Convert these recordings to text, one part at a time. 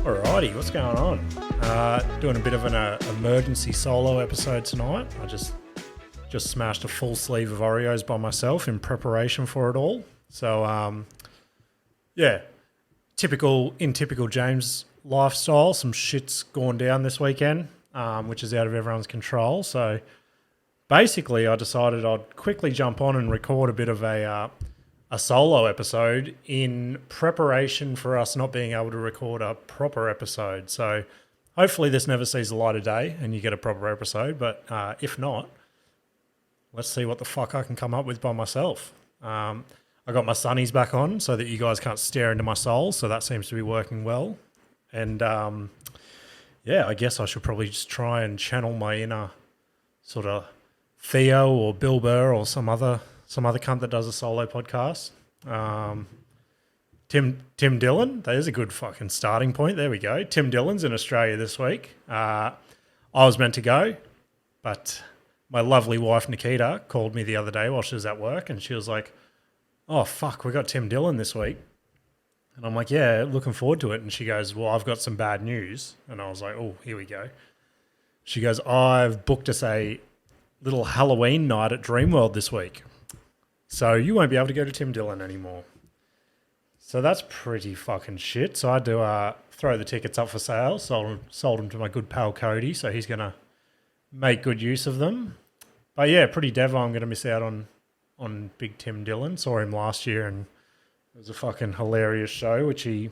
Alrighty, what's going on? Doing a bit of an emergency solo episode tonight. I just smashed a full sleeve of Oreos by myself in preparation for it all. So, yeah, typical James lifestyle. Some shit's gone down this weekend, which is out of everyone's control. So, basically, I decided I'd quickly jump on and record a bit of a solo episode in preparation for us not being able to record a proper episode. So hopefully this never sees the light of day and you get a proper episode. But if not, let's see what the fuck I can come up with by myself. I got my sunnies back on so that you guys can't stare into my soul. So that seems to be working well. And yeah, I guess I should probably just try and channel my inner sort of Theo or Bill Burr or some other cunt that does a solo podcast. Tim DIllon, that is a good fucking starting point. There we go. Tim DIllon's in Australia this week. I was meant to go, but my lovely wife Nikita called me the other day while she was at work and she was like, oh fuck, we got Tim DIllon this week. And I'm like, yeah, looking forward to it. And she goes, well, I've got some bad news. And I was like, oh, here we go. She goes, I've booked us a little Halloween night at Dreamworld this week. So you won't be able to go to Tim DIllon anymore. So that's pretty fucking shit. So I had to throw the tickets up for sale. Sold them to my good pal Cody. So he's going to make good use of them. But yeah, pretty devo. I'm going to miss out on big Tim DIllon. Saw him last year and it was a fucking hilarious show, which he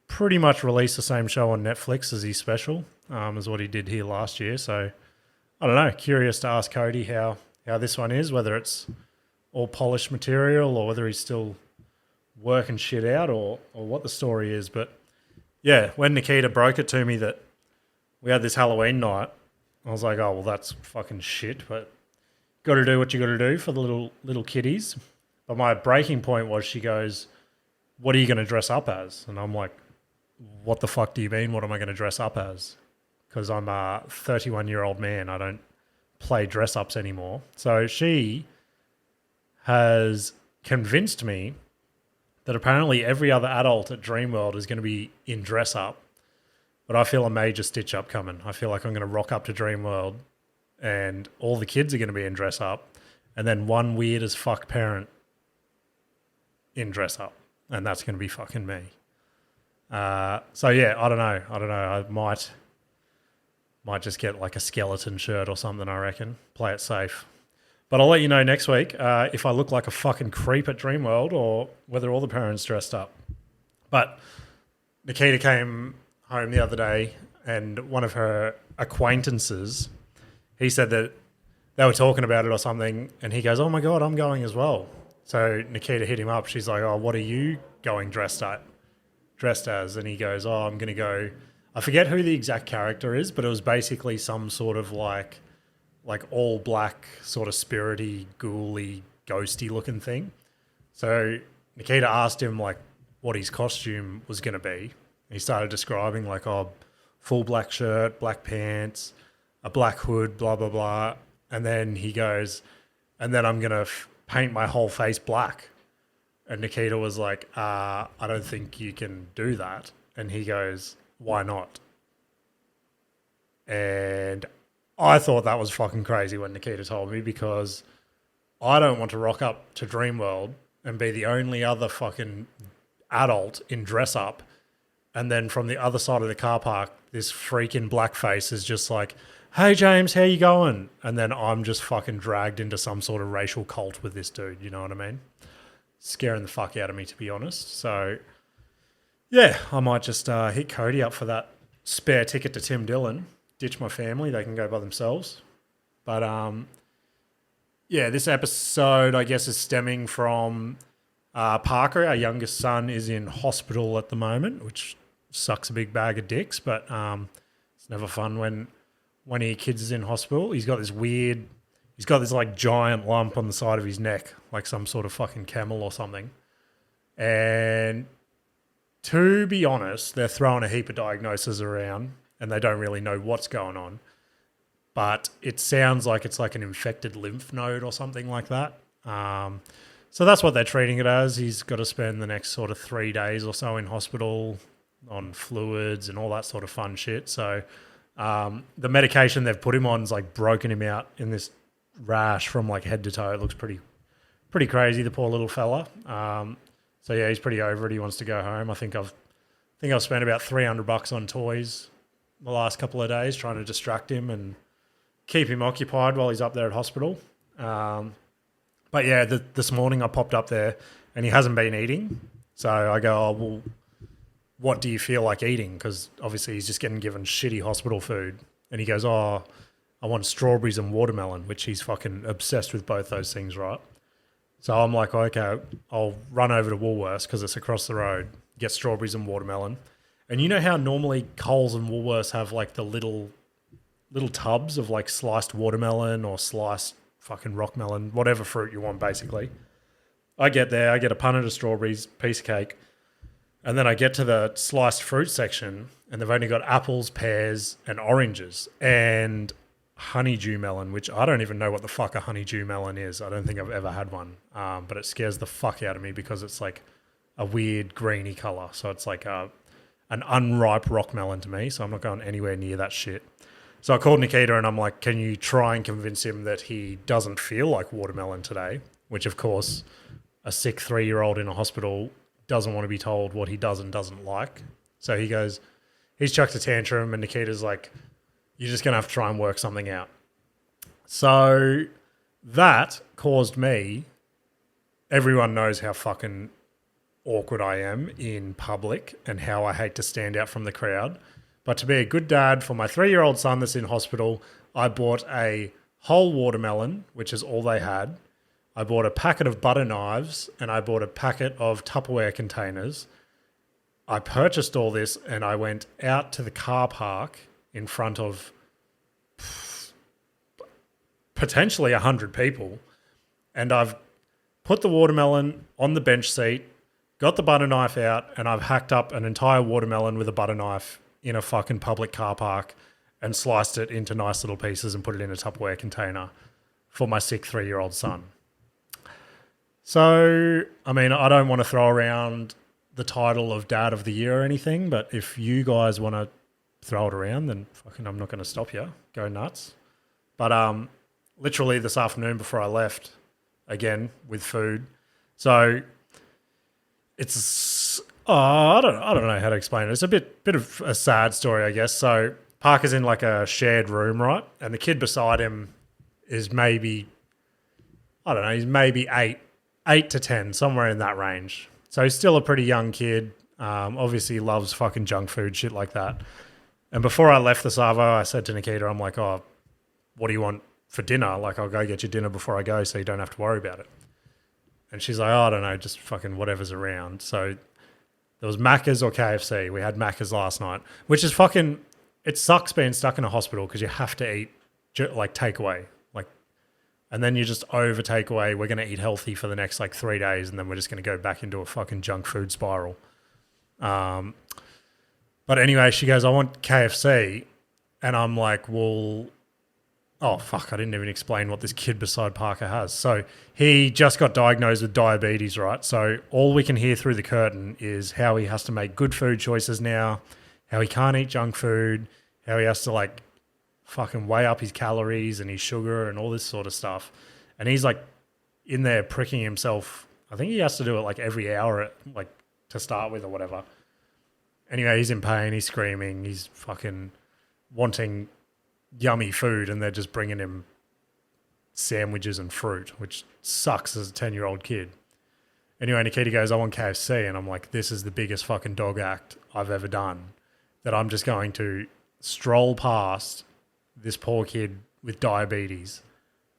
pretty much released the same show on Netflix as his special, as what he did here last year. So I don't know. Curious to ask Cody how this one is, whether it's all polished material or whether he's still working shit out or what the story is. But yeah, when Nikita broke it to me that we had this Halloween night, I was like, oh, well, that's fucking shit, but got to do what you got to do for the little kiddies. But my breaking point was she goes, what are you going to dress up as? And I'm like, what the fuck do you mean? What am I going to dress up as? Because I'm a 31-year-old man. I don't play dress-ups anymore. So she has convinced me that apparently every other adult at Dreamworld is going to be in dress-up, but I feel a major stitch-up coming. I feel like I'm going to rock up to Dreamworld and all the kids are going to be in dress-up and then one weird-as-fuck parent in dress-up, and that's going to be fucking me. So, yeah, I don't know. I might just get like a skeleton shirt or something, I reckon. Play it safe. But I'll let you know next week if I look like a fucking creep at Dreamworld or whether all the parents dressed up. But Nikita came home the other day and one of her acquaintances, he said that they were talking about it or something and he goes, oh my God, I'm going as well. So Nikita hit him up. She's like, oh, what are you going dressed as? And he goes, oh, I'm going to go. I forget who the exact character is, but it was basically some sort of like all black sort of spirity, ghouly, ghosty looking thing. So Nikita asked him like what his costume was going to be. He started describing like, oh, full black shirt, black pants, a black hood, blah, blah, blah. And then he goes, and then I'm going to paint my whole face black. And Nikita was like, I don't think you can do that. And he goes, why not? And I thought that was fucking crazy when Nikita told me because I don't want to rock up to Dreamworld and be the only other fucking adult in dress up. And then from the other side of the car park, this freaking blackface is just like, hey, James, how you going? And then I'm just fucking dragged into some sort of racial cult with this dude. You know what I mean? Scaring the fuck out of me, to be honest. So, yeah, I might just hit Cody up for that spare ticket to Tim DIllon. Ditch my family. They can go by themselves. But, yeah, this episode, I guess, is stemming from Parker. Our youngest son is in hospital at the moment, which sucks a big bag of dicks, but it's never fun when your kid is in hospital. He's got this like giant lump on the side of his neck, like some sort of fucking camel or something. And to be honest, they're throwing a heap of diagnoses around and they don't really know what's going on. But it sounds like it's like an infected lymph node or something like that. So that's what they're treating it as. He's got to spend the next sort of 3 days or so in hospital on fluids and all that sort of fun shit. So the medication they've put him on is like broken him out in this rash from like head to toe. It looks pretty crazy, the poor little fella. So yeah, he's pretty over it. He wants to go home. I think I've spent about $300 on toys the last couple of days trying to distract him and keep him occupied while he's up there at hospital. But yeah, this morning I popped up there and he hasn't been eating. So I go, oh, well, what do you feel like eating? Because obviously he's just getting given shitty hospital food. And he goes, oh, I want strawberries and watermelon, which he's fucking obsessed with both those things, right? So I'm like, okay, I'll run over to Woolworths because it's across the road, get strawberries and watermelon. And you know how normally Coles and Woolworths have like the little tubs of like sliced watermelon or sliced fucking rock melon, whatever fruit you want, basically. I get there, I get a punnet of strawberries, piece of cake, and then I get to the sliced fruit section and they've only got apples, pears, and oranges and honeydew melon, which I don't even know what the fuck a honeydew melon is. I don't think I've ever had one, but it scares the fuck out of me because it's like a weird greeny color. So it's like an unripe rock melon to me, so I'm not going anywhere near that shit. So I called Nikita and I'm like, can you try and convince him that he doesn't feel like watermelon today? Which, of course, a sick 3-year-old in a hospital doesn't want to be told what he does and doesn't like. So he goes, he's chucked a tantrum and Nikita's like, you're just going to have to try and work something out. So that caused me, everyone knows how fucking awkward I am in public and how I hate to stand out from the crowd. But to be a good dad for my 3-year-old son that's in hospital, I bought a whole watermelon, which is all they had. I bought a packet of butter knives and I bought a packet of Tupperware containers. I purchased all this and I went out to the car park in front of potentially 100 people. And I've put the watermelon on the bench seat, got the butter knife out, and I've hacked up an entire watermelon with a butter knife in a fucking public car park and sliced it into nice little pieces and put it in a Tupperware container for my sick 3-year-old son. So, I mean, I don't want to throw around the title of Dad of the Year or anything, but if you guys want to throw it around, then fucking I'm not going to stop you. Go nuts. But literally this afternoon before I left, again, with food. So it's, I don't know how to explain it. It's a bit of a sad story, I guess. So Parker's in like a shared room, right? And the kid beside him is maybe, I don't know, he's maybe 8 to 10, somewhere in that range. So he's still a pretty young kid. Obviously loves fucking junk food, shit like that. And before I left the Savo, I said to Nikita, I'm like, oh, what do you want for dinner? Like, I'll go get you dinner before I go so you don't have to worry about it. And she's like, oh, I don't know, just fucking whatever's around. So there was Macca's or KFC. We had Macca's last night, which is fucking, it sucks being stuck in a hospital because you have to eat like takeaway. And then you just over takeaway. We're going to eat healthy for the next like 3 days, and then we're just going to go back into a fucking junk food spiral. But anyway, she goes, I want KFC. And I'm like, well, oh, fuck, I didn't even explain what this kid beside Parker has. So he just got diagnosed with diabetes, right? So all we can hear through the curtain is how he has to make good food choices now, how he can't eat junk food, how he has to like fucking weigh up his calories and his sugar and all this sort of stuff. And he's like in there pricking himself. I think he has to do it like every hour, like to start with or whatever. Anyway, he's in pain. He's screaming. He's fucking wanting yummy food, and they're just bringing him sandwiches and fruit, which sucks as a 10-year-old kid. Anyway, Nikita goes, I want KFC. And I'm like, this is the biggest fucking dog act I've ever done, that I'm just going to stroll past this poor kid with diabetes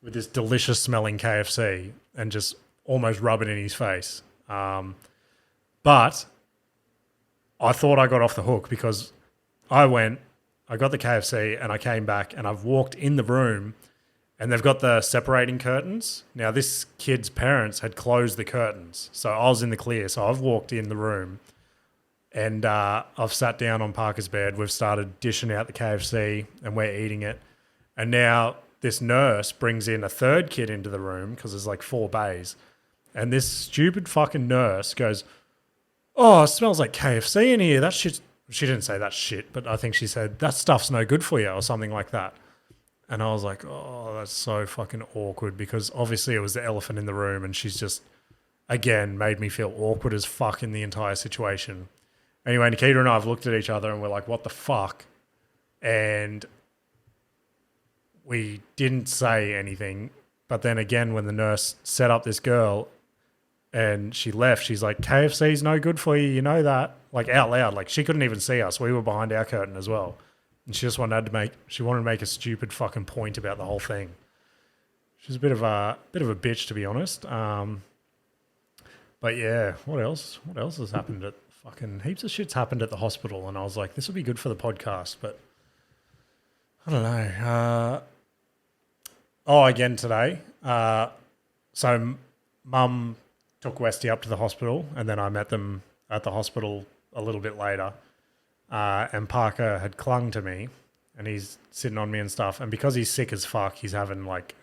with this delicious smelling KFC and just almost rub it in his face. But I thought I got off the hook because I got the KFC and I came back and I've walked in the room and they've got the separating curtains. Now, this kid's parents had closed the curtains, so I was in the clear. So I've walked in the room and I've sat down on Parker's bed. We've started dishing out the KFC and we're eating it. And now this nurse brings in a third kid into the room because there's like 4 bays. And this stupid fucking nurse goes, oh, it smells like KFC in here. That shit's She didn't say that shit, but I think she said, that stuff's no good for you or something like that. And I was like, oh, that's so fucking awkward because obviously it was the elephant in the room and she's just, again, made me feel awkward as fuck in the entire situation. Anyway, Nikita and I have looked at each other and we're like, what the fuck? And we didn't say anything. But then again, when the nurse set up this girl and she left, she's like, KFC's no good for you, you know that? Like out loud. Like she couldn't even see us. We were behind our curtain as well. And she just wanted to make a stupid fucking point about the whole thing. She's a bit of a bitch, to be honest. But yeah, what else? What else has happened at fucking heaps of shit's happened at the hospital, and I was like, this would be good for the podcast, but I don't know. Again today. So Mum took Westy up to the hospital, and then I met them at the hospital a little bit later. And Parker had clung to me, and he's sitting on me and stuff. And because he's sick as fuck, he's having like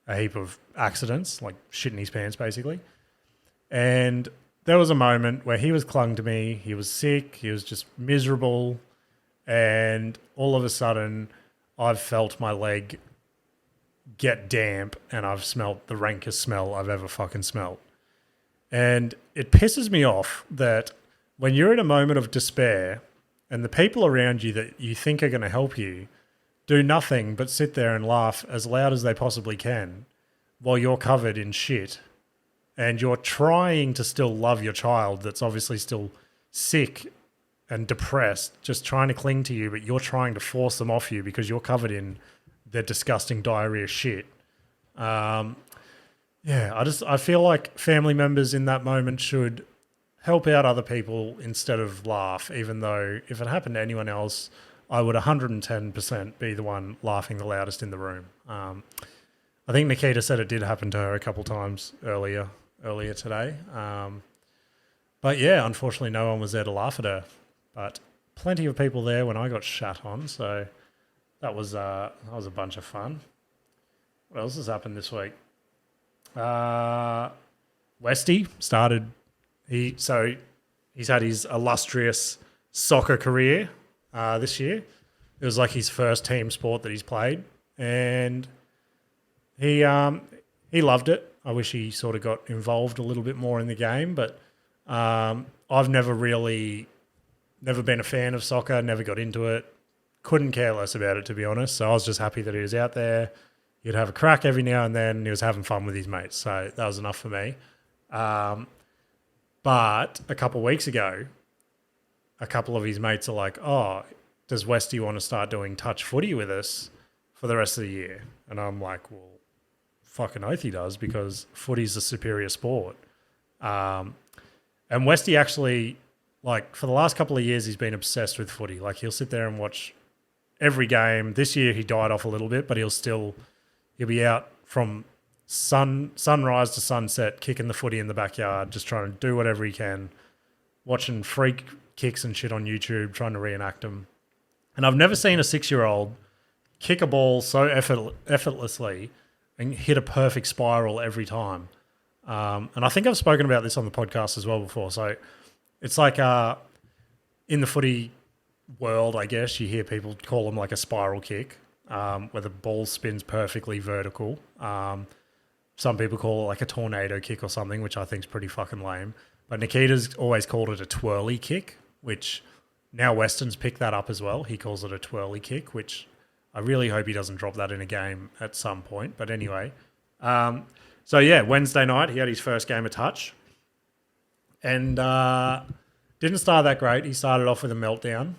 a heap of accidents, like shitting his pants basically. And there was a moment where he was clung to me. He was sick. He was just miserable. And all of a sudden, I've felt my leg get damp, and I've smelt the rankest smell I've ever fucking smelt. And it pisses me off that when you're in a moment of despair and the people around you that you think are going to help you do nothing but sit there and laugh as loud as they possibly can while you're covered in shit, and you're trying to still love your child that's obviously still sick and depressed, just trying to cling to you, but you're trying to force them off you because you're covered in their disgusting diarrhea shit. I feel like family members in that moment should help out other people instead of laugh, even though if it happened to anyone else, I would 110% be the one laughing the loudest in the room. I think Nikita said it did happen to her a couple times earlier today. But yeah, unfortunately no one was there to laugh at her, but plenty of people there when I got shat on. So that was a bunch of fun. What else has happened this week? Westy started. He's had his illustrious soccer career this year. It was like his first team sport that he's played, and he loved it. I wish he sort of got involved a little bit more in the game, but I've never been a fan of soccer, never got into it, couldn't care less about it, to be honest. So I was just happy that he was out there. He'd have a crack every now and then. He was having fun with his mates, so that was enough for me. But a couple of weeks ago, a couple of his mates are like, oh, does Westy want to start doing touch footy with us for the rest of the year? And I'm like, well, fucking oath he does, because footy's a superior sport. And Westy actually, like, for the last couple of years, he's been obsessed with footy. Like, he'll sit there and watch every game. This year he died off a little bit, but he'll be out from sunrise to sunset, kicking the footy in the backyard, just trying to do whatever he can, watching freak kicks and shit on YouTube, trying to reenact them. And I've never seen a 6-year-old kick a ball so effortlessly and hit a perfect spiral every time. And I think I've spoken about this on the podcast as well before. So it's like in the footy world, I guess, you hear people call them like a spiral kick, where the ball spins perfectly vertical. Some people call it like a tornado kick or something, which I think is pretty fucking lame. But Nikita's always called it a twirly kick, which now Weston's picked that up as well. He calls it a twirly kick, which I really hope he doesn't drop that in a game at some point. But anyway, so yeah, Wednesday night he had his first game of touch, and didn't start that great. He started off with a meltdown.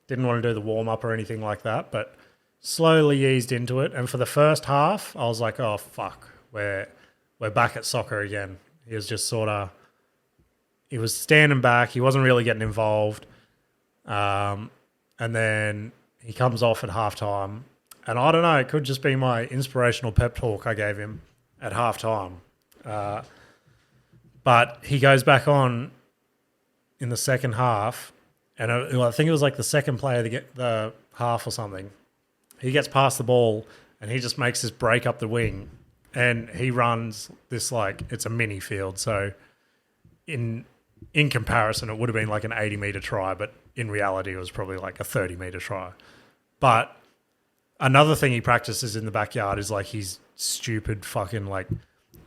Didn't want to do the warm up or anything like that, but slowly eased into it. And for the first half, I was like, oh fuck, we're back at soccer again. He was just he was standing back. He wasn't really getting involved. And then he comes off at halftime. And I don't know, it could just be my inspirational pep talk I gave him at halftime. But he goes back on in the second half. And I think it was like the second play of the half or something. He gets past the ball and he just makes this break up the wing. And he runs this, like, it's a mini field. So in in comparison, it would have been like an 80-meter try, but in reality, it was probably like a 30-meter try. But another thing he practices in the backyard is like his stupid fucking like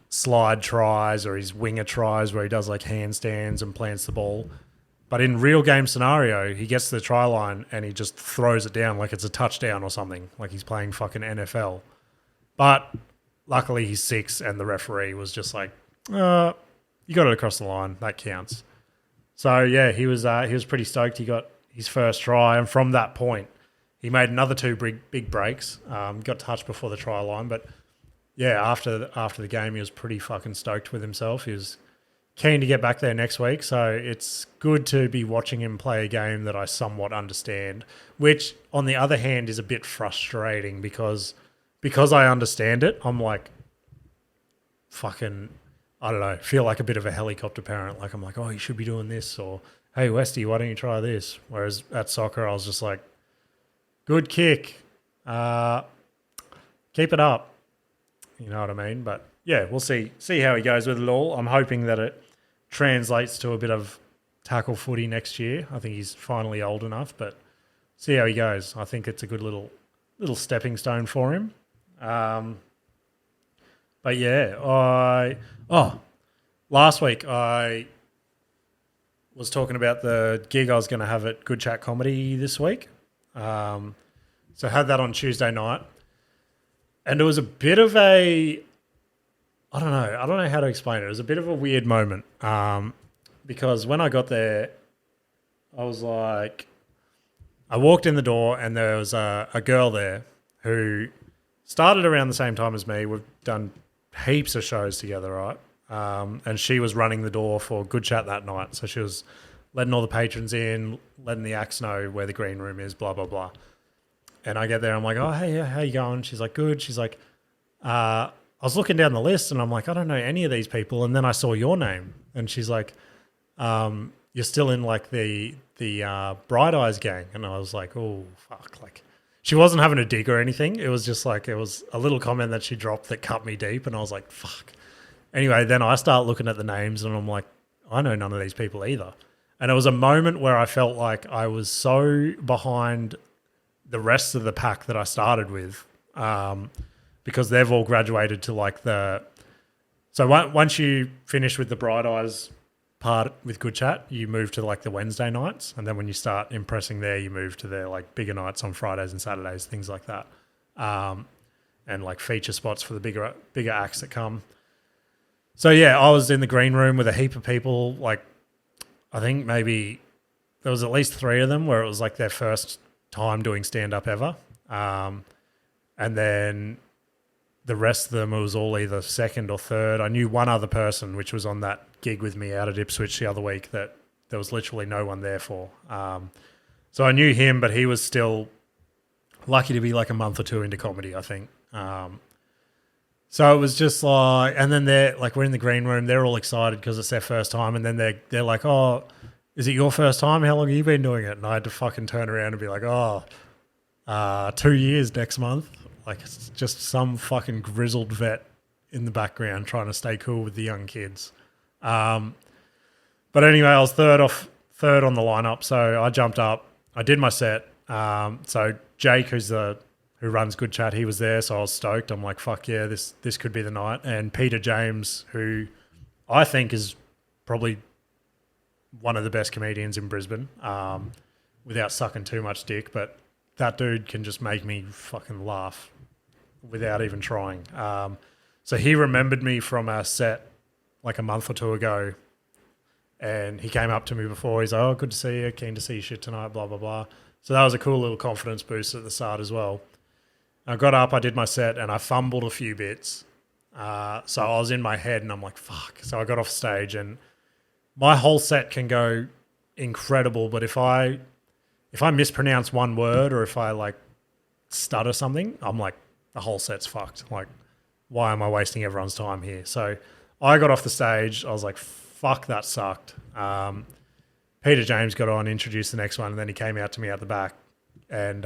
slide tries or his winger tries where he does like handstands and plants the ball. But in real game scenario, he gets to the try line and he just throws it down like it's a touchdown or something, like he's playing fucking NFL. But luckily he's 6 and the referee was just like, you got it across the line. That counts. So yeah, he was pretty stoked. He got his first try, and from that point, he made another 2 big breaks. Got touched before the try line, but yeah, after the game, he was pretty fucking stoked with himself. He was keen to get back there next week, so it's good to be watching him play a game that I somewhat understand, which on the other hand is a bit frustrating because I understand it, I'm like fucking, I don't know, feel like a bit of a helicopter parent. Like I'm like, oh, you should be doing this, or hey, Westy, why don't you try this? Whereas at soccer, I was just like, good kick, keep it up. You know what I mean? But yeah, we'll see how he goes with it all. I'm hoping that it translates to a bit of tackle footy next year. I think he's finally old enough, but see how he goes. I think it's a good little stepping stone for him. But yeah, last week I was talking about the gig I was going to have at Good Chat Comedy this week. So I had that on Tuesday night. And it was a bit of a, I don't know how to explain it. It was a bit of a weird moment because when I got there, I was like, I walked in the door and there was a girl there who started around the same time as me. We've done heaps of shows together, right? And she was running the door for Good Chat that night. So she was letting all the patrons in, letting the acts know where the green room is, blah, blah, blah. And I get there, I'm like, oh, hey, how you going? She's like, good. She's like, I was looking down the list and I'm like, I don't know any of these people. And then I saw your name. And she's like, you're still in like the Bright Eyes gang. And I was like, oh, fuck. Like, she wasn't having a dig or anything. It was just like, it was a little comment that she dropped that cut me deep. And I was like, fuck. Anyway, then I start looking at the names and I'm like, I know none of these people either. And it was a moment where I felt like I was so behind the rest of the pack that I started with, because they've all graduated to like so once you finish with the Bright Eyes part with Good Chat, you move to like the Wednesday nights. And then when you start impressing there, you move to their like bigger nights on Fridays and Saturdays, things like that. And like feature spots for the bigger acts that come. So yeah, I was in the green room with a heap of people. Like, I think maybe there was at least 3 of them where it was like their first time doing stand-up ever. And then the rest of them, it was all either second or third. I knew one other person, which was on that gig with me out at Ipswich the other week, that there was literally no one there for. So I knew him, but he was still lucky to be like a month or 2 into comedy, I think. So it was just like, and then they're like, we're in the green room, they're all excited because it's their first time. And then they're like, oh, is it your first time? How long have you been doing it? And I had to fucking turn around and be like, 2 years next month. Like, it's just some fucking grizzled vet in the background trying to stay cool with the young kids. But anyway, I was third on the lineup. So I jumped up, I did my set. So Jake, who runs Good Chat, he was there. So I was stoked. I'm like, fuck yeah, this could be the night. And Peter James, who I think is probably one of the best comedians in Brisbane, without sucking too much dick, but that dude can just make me fucking laugh without even trying. So he remembered me from a set like a month or 2 ago, and he came up to me before. He's like, oh, good to see you, keen to see you shit tonight, blah, blah, blah. So that was a cool little confidence boost at the start as well. I got up, I did my set, and I fumbled a few bits. So I was in my head, and I'm like, fuck. So I got off stage, and my whole set can go incredible, but if I mispronounce one word or if I like stutter something, I'm like, the whole set's fucked. Like, why am I wasting everyone's time here? So I got off the stage. I was like, fuck, that sucked. Peter James got on, introduced the next one, and then he came out to me at the back and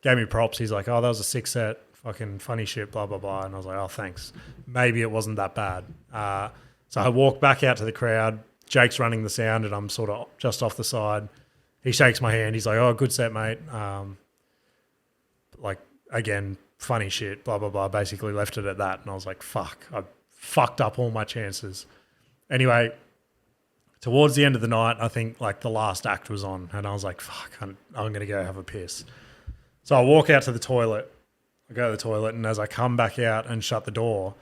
gave me props. He's like, oh, that was a 6 set, fucking funny shit, blah, blah, blah. And I was like, oh, thanks. Maybe it wasn't that bad. So I walked back out to the crowd. Jake's running the sound and I'm sort of just off the side. He shakes my hand. He's like, oh, good set, mate. Like, again, funny shit, blah, blah, blah. Basically left it at that. And I was like, fuck, I fucked up all my chances. Anyway, towards the end of the night, I think like the last act was on and I was like, fuck, I'm going to go have a piss. So I walk out to the toilet. I go to the toilet and as I come back out and shut the door,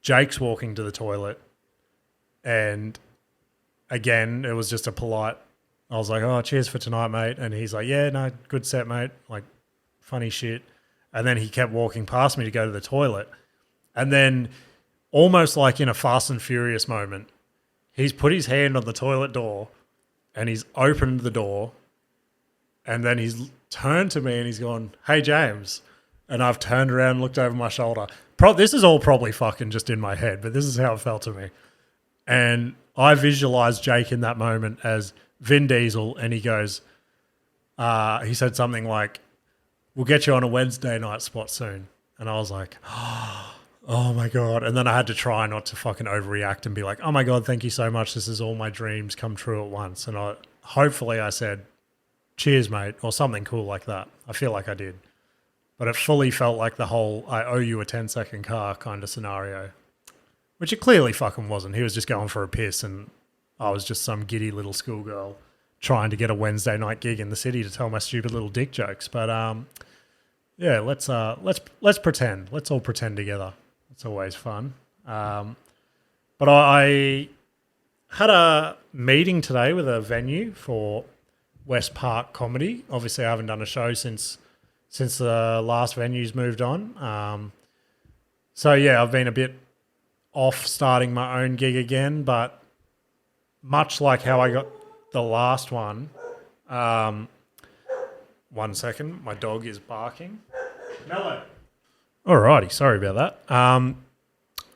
Jake's walking to the toilet. And again, it was just a polite, I was like, oh, cheers for tonight, mate. And he's like, yeah, no, good set, mate. Like, funny shit. And then he kept walking past me to go to the toilet. And then almost like in a Fast and Furious moment, he's put his hand on the toilet door and he's opened the door and then he's turned to me and he's gone, hey, James. And I've turned around and looked over my shoulder. This is all probably fucking just in my head, but this is how it felt to me. And I visualized Jake in that moment as Vin Diesel and he goes, he said something like, we'll get you on a Wednesday night spot soon. And I was like, oh my God. And then I had to try not to fucking overreact and be like, oh my God, thank you so much. This is all my dreams come true at once. And hopefully I said, cheers, mate, or something cool like that. I feel like I did. But it fully felt like the whole I owe you a 10-second car kind of scenario, which it clearly fucking wasn't. He was just going for a piss and I was just some giddy little schoolgirl trying to get a Wednesday night gig in the city to tell my stupid little dick jokes. But yeah, let's pretend. Let's all pretend together. It's always fun. But I had a meeting today with a venue for West Park Comedy. Obviously, I haven't done a show since the last venue's moved on. So yeah, I've been a bit off starting my own gig again, but much like how I got the last one. 1 second, my dog is barking. Mello. Alrighty, sorry about that.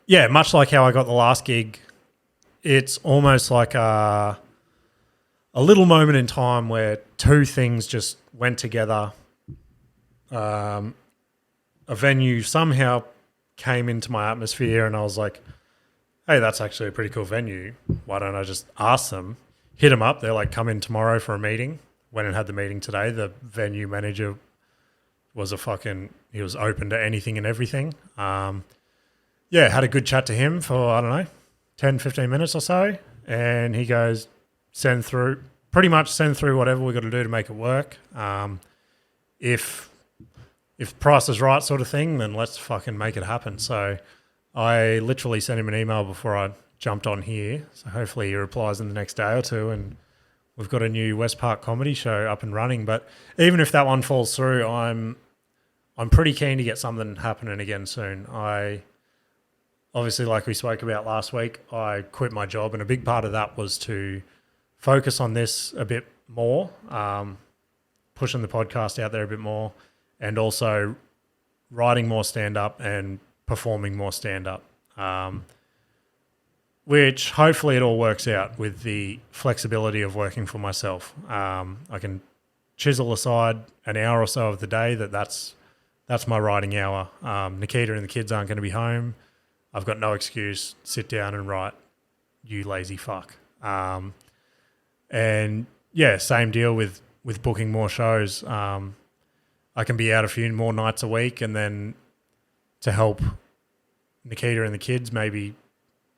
Yeah, much like how I got the last gig, it's almost like a little moment in time where two things just went together. A venue somehow came into my atmosphere and I was like, hey, that's actually a pretty cool venue. Why don't I just ask them? Hit them up. They're like, come in tomorrow for a meeting. Went and had the meeting today. The venue manager was he was open to anything and everything. Yeah, had a good chat to him for, I don't know, 10, 15 minutes or so. And he goes, send through whatever we got to do to make it work. If price is right sort of thing, then let's fucking make it happen. So I literally sent him an email before I jumped on here. So hopefully he replies in the next day or two and we've got a new West Park comedy show up and running. But even if that one falls through, I'm pretty keen to get something happening again soon. Obviously, like we spoke about last week, I quit my job and a big part of that was to focus on this a bit more, pushing the podcast out there a bit more, and also writing more stand-up and performing more stand-up, which hopefully it all works out with the flexibility of working for myself. I can chisel aside an hour or so of the day that's my writing hour. Nikita and the kids aren't going to be home. I've got no excuse. Sit down and write, you lazy fuck. And yeah, same deal with booking more shows. I can be out a few more nights a week and then to help Nikita and the kids, maybe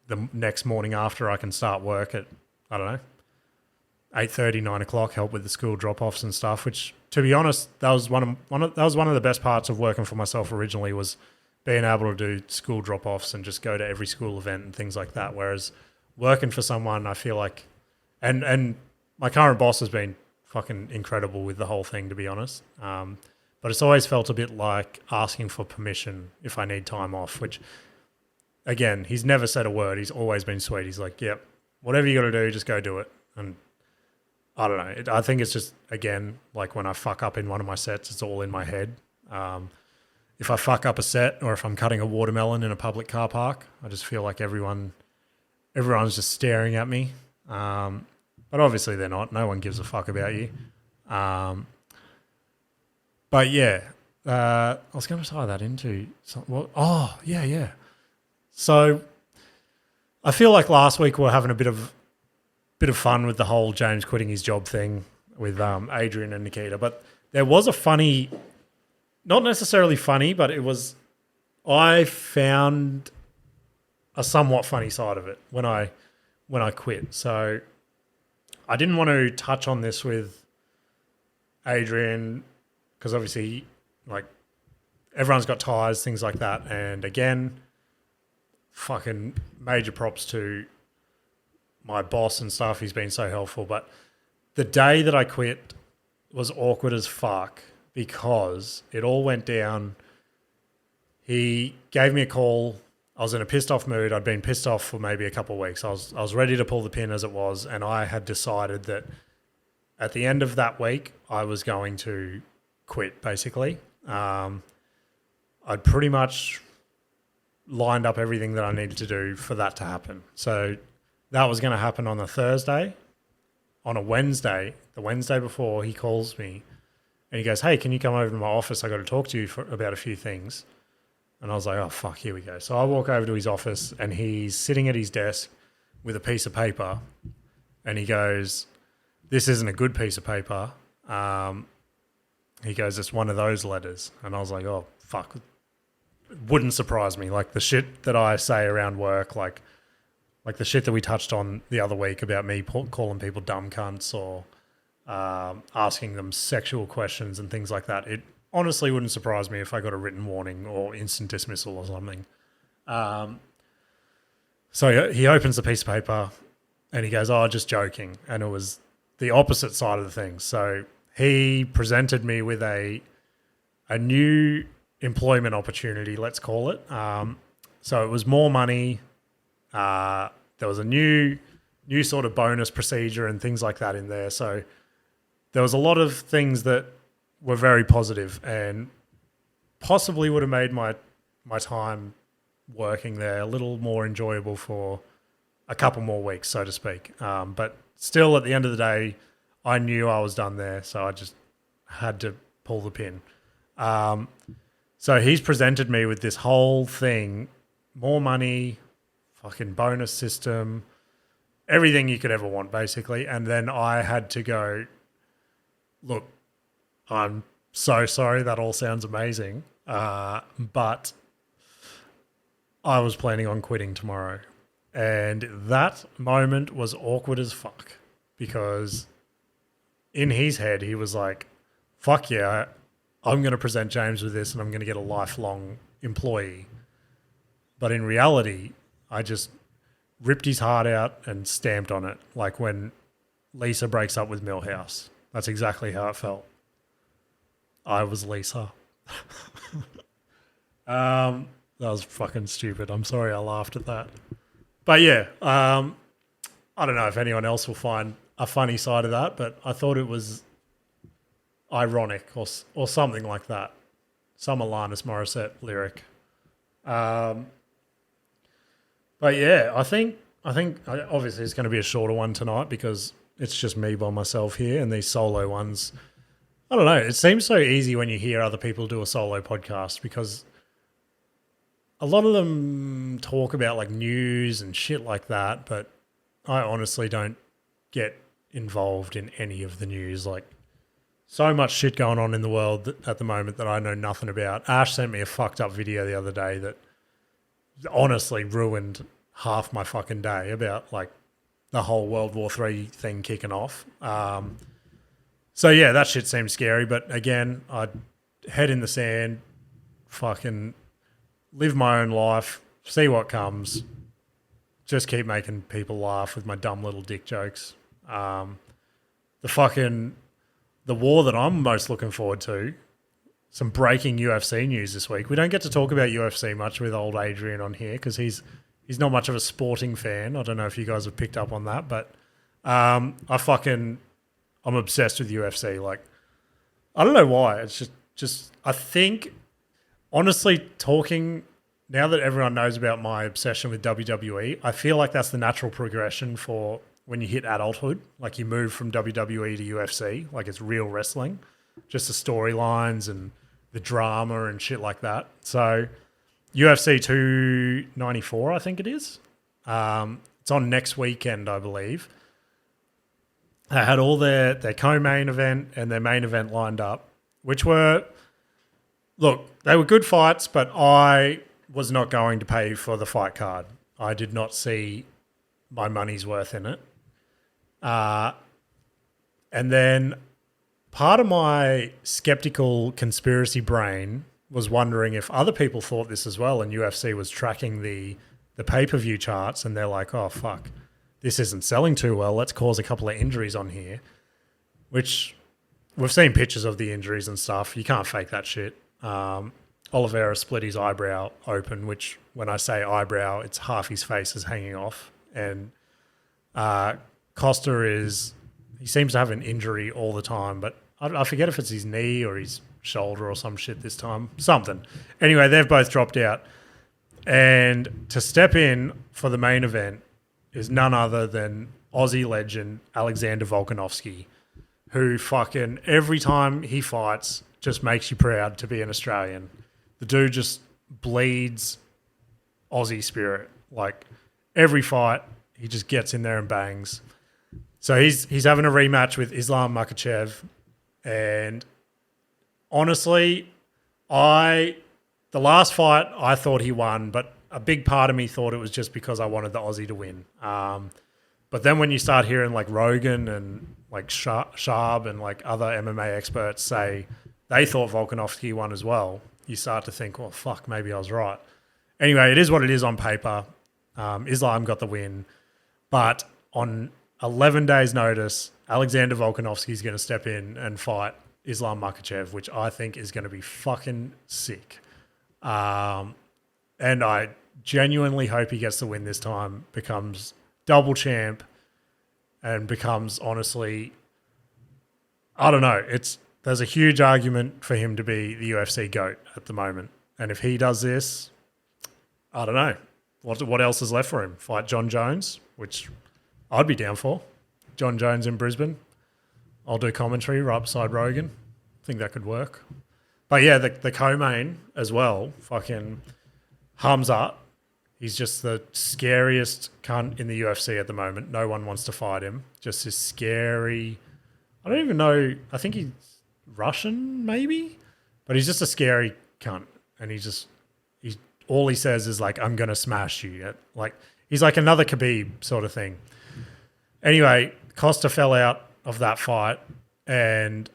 the next morning after I can start work at, I don't know, 8:30, 9 o'clock, help with the school drop-offs and stuff, which, to be honest, that was one of the best parts of working for myself originally, was being able to do school drop-offs and just go to every school event and things like that. Whereas working for someone, I feel like, and my current boss has been fucking incredible with the whole thing, to be honest. But it's always felt a bit like asking for permission if I need time off, which, again, he's never said a word. He's always been sweet. He's like, yep, whatever you got to do, just go do it. And I don't know. I think it's just, again, like when I fuck up in one of my sets, it's all in my head. If I fuck up a set or if I'm cutting a watermelon in a public car park, I just feel like everyone's just staring at me. But obviously they're not. No one gives a fuck about you. But yeah, I was going to tie that into something. Yeah. So I feel like last week we were having a bit of bit of fun with the whole James quitting his job thing with Adrian and Nikita. But there was a funny, not necessarily funny, but I found a somewhat funny side of it when I quit. So I didn't want to touch on this with Adrian because obviously, like, everyone's got ties, things like that. And again, fucking major props to my boss and stuff. He's been so helpful. But the day that I quit was awkward as fuck because it all went down. He gave me a call. I was in a pissed off mood. I'd been pissed off for maybe a couple of weeks. I was ready to pull the pin as it was, and I had decided that at the end of that week, I was going to quit, basically. I'd pretty much lined up everything that I needed to do for that to happen. So that was going to happen on a Thursday. On a Wednesday, the Wednesday before, he calls me and he goes, "Hey, can you come over to my office? I got to talk to you about a few things." And I was like, "Oh, fuck, here we go." So I walk over to his office and he's sitting at his desk with a piece of paper and he goes, "This isn't a good piece of paper." He goes, "It's one of those letters." And I was like, "Oh, fuck." It wouldn't surprise me. Like the shit that I say around work, like the shit that we touched on the other week about me calling people dumb cunts or asking them sexual questions and things like that. It honestly wouldn't surprise me if I got a written warning or instant dismissal or something. So he opens the piece of paper and he goes, "Oh, just joking." And it was the opposite side of the thing. So he presented me with a new employment opportunity, let's call it. So it was more money. There was a new sort of bonus procedure and things like that in there. So there was a lot of things that were very positive and possibly would have made my time working there a little more enjoyable for a couple more weeks, so to speak. But still, at the end of the day, I knew I was done there, so I just had to pull the pin. So he's presented me with this whole thing, more money, fucking bonus system, everything you could ever want, basically. And then I had to go, "Look, I'm so sorry. That all sounds amazing. But I was planning on quitting tomorrow." And that moment was awkward as fuck because in his head, he was like, "Fuck yeah, I'm going to present James with this and I'm going to get a lifelong employee." But in reality, I just ripped his heart out and stamped on it. Like when Lisa breaks up with Millhouse. That's exactly how it felt. I was Lisa. That was fucking stupid. I'm sorry I laughed at that. But yeah, I don't know if anyone else will find a funny side of that, but I thought it was ironic or something like that. Some Alanis Morissette lyric. But yeah, I think obviously it's going to be a shorter one tonight because it's just me by myself here, and these solo ones, I don't know. It seems so easy when you hear other people do a solo podcast because a lot of them talk about like news and shit like that, but I honestly don't get involved in any of the news. Like so much shit going on in the world at the moment that I know nothing about. Ash sent me a fucked up video the other day that honestly ruined half my fucking day about like the whole World War III thing kicking off. So yeah, that shit seems scary. But again, I'd head in the sand, fucking live my own life, see what comes, just keep making people laugh with my dumb little dick jokes. The war that I'm most looking forward to, some breaking UFC news this week. We don't get to talk about UFC much with old Adrian on here because he's not much of a sporting fan. I don't know if you guys have picked up on that, but I'm obsessed with UFC. Like, I don't know why. It's just I think, honestly, talking now that everyone knows about my obsession with WWE, I feel like that's the natural progression for when you hit adulthood. Like you move from WWE to UFC, like it's real wrestling, just the storylines and the drama and shit like that. So UFC 294, I think it is. It's on next weekend, I believe. They had all their co-main event and their main event lined up, which were, look, they were good fights, but I was not going to pay for the fight card. I did not see my money's worth in it. And then part of my skeptical conspiracy brain was wondering if other people thought this as well, and UFC was tracking the pay-per-view charts, and they're like, oh, fuck, this isn't selling too well. Let's cause a couple of injuries on here, which we've seen pictures of the injuries and stuff. You can't fake that shit. Oliveira split his eyebrow open, which when I say eyebrow, it's half his face is hanging off. And Costa he seems to have an injury all the time, but I forget if it's his knee or his shoulder or some shit this time. Something. Anyway, they've both dropped out. And to step in for the main event is none other than Aussie legend Alexander Volkanovski, who fucking every time he fights just makes you proud to be an Australian. The dude just bleeds Aussie spirit. Like every fight, he just gets in there and bangs. So he's having a rematch with Islam Makhachev, and honestly, the last fight I thought he won, but a big part of me thought it was just because I wanted the Aussie to win. But then when you start hearing like Rogan and like Sharb and like other MMA experts say they thought Volkanovski won as well, you start to think, well, fuck, maybe I was right. Anyway, it is what it is on paper. Islam got the win, but on 11 days' notice, Alexander Volkanovski is going to step in and fight Islam Makhachev, which I think is going to be fucking sick. And I genuinely hope he gets the win this time, becomes double champ, and becomes, honestly, I don't know. There's a huge argument for him to be the UFC GOAT at the moment. And if he does this, I don't know. What else is left for him? Fight John Jones, which I'd be down for. John Jones in Brisbane. I'll do commentary right beside Rogan. I think that could work. But yeah, the co-main as well, fucking Hamzat. He's just the scariest cunt in the UFC at the moment. No one wants to fight him. Just this scary... I don't even know. I think he's Russian, maybe? But he's just a scary cunt. And all he says is like, I'm going to smash you. Like, he's like another Khabib sort of thing. Anyway, Costa fell out of that fight, and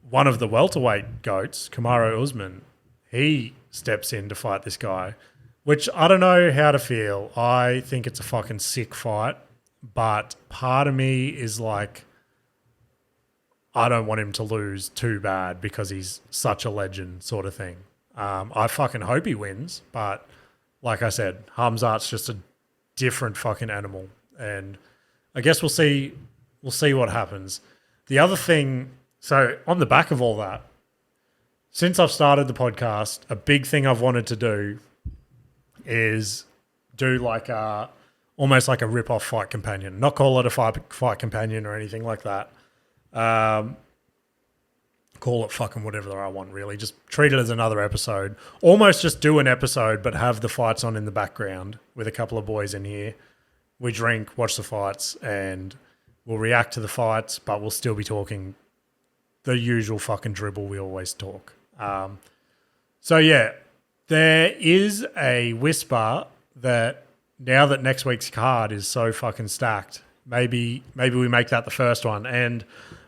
one of the welterweight goats, Kamaru Usman, he steps in to fight this guy, which I don't know how to feel. I think it's a fucking sick fight, but part of me is like, I don't want him to lose too bad because he's such a legend sort of thing. I fucking hope he wins, but like I said, Hamzat's just a different fucking animal, and I guess we'll see what happens. The other thing, so on the back of all that, since I've started the podcast, a big thing I've wanted to do is do like almost like a rip-off Fight Companion. Not call it a fight companion or anything like that. Call it fucking whatever I want, really. Just treat it as another episode. Almost just do an episode, but have the fights on in the background with a couple of boys in here. We drink, watch the fights, and we'll react to the fights, but we'll still be talking the usual fucking dribble we always talk. So yeah, there is a whisper that now that next week's card is so fucking stacked, maybe we make that the first one. And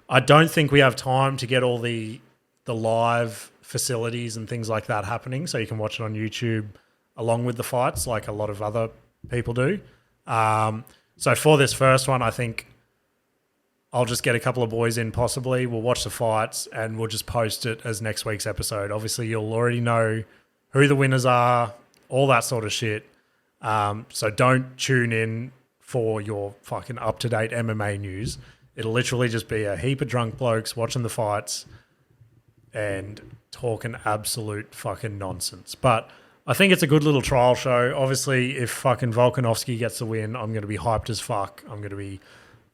I don't think we have time to get all the live facilities and things like that happening, so you can watch it on YouTube along with the fights like a lot of other people do. So for this first one, I think I'll just get a couple of boys in possibly. We'll watch the fights and we'll just post it as next week's episode. Obviously, you'll already know who the winners are, all that sort of shit. So don't tune in for your fucking up-to-date MMA news. It'll literally just be a heap of drunk blokes watching the fights and talking absolute fucking nonsense. But I think it's a good little trial show. Obviously, if fucking Volkanovski gets the win, I'm going to be hyped as fuck. I'm going to be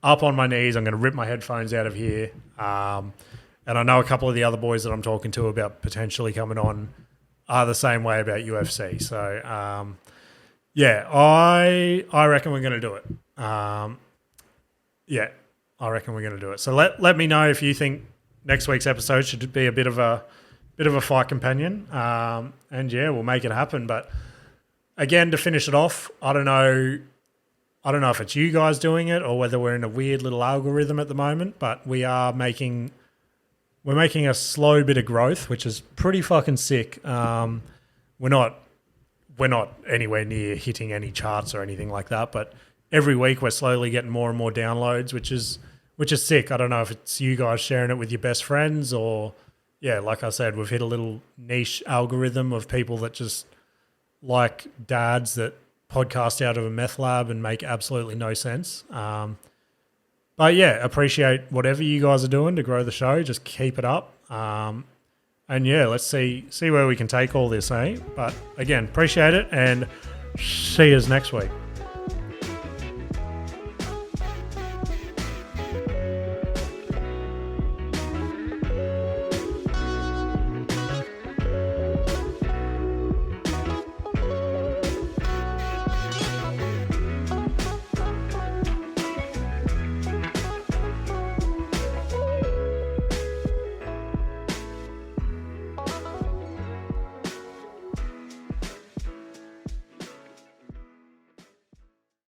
up on my knees. I'm going to rip my headphones out of here. And I know a couple of the other boys that I'm talking to about potentially coming on are the same way about UFC. So, yeah, I reckon we're going to do it. Yeah. I reckon we're going to do it. So let me know if you think next week's episode should be a bit of a fight companion. And yeah, we'll make it happen. But again, to finish it off, I don't know if it's you guys doing it or whether we're in a weird little algorithm at the moment, but we're making a slow bit of growth, which is pretty fucking sick. We're not anywhere near hitting any charts or anything like that, but every week we're slowly getting more and more downloads, which is sick. I don't know if it's you guys sharing it with your best friends or, yeah, like I said, we've hit a little niche algorithm of people that just like dads that podcast out of a meth lab and make absolutely no sense. But yeah, appreciate whatever you guys are doing to grow the show. Just keep it up. And yeah, let's see where we can take all this, eh? But again, appreciate it and see you next week.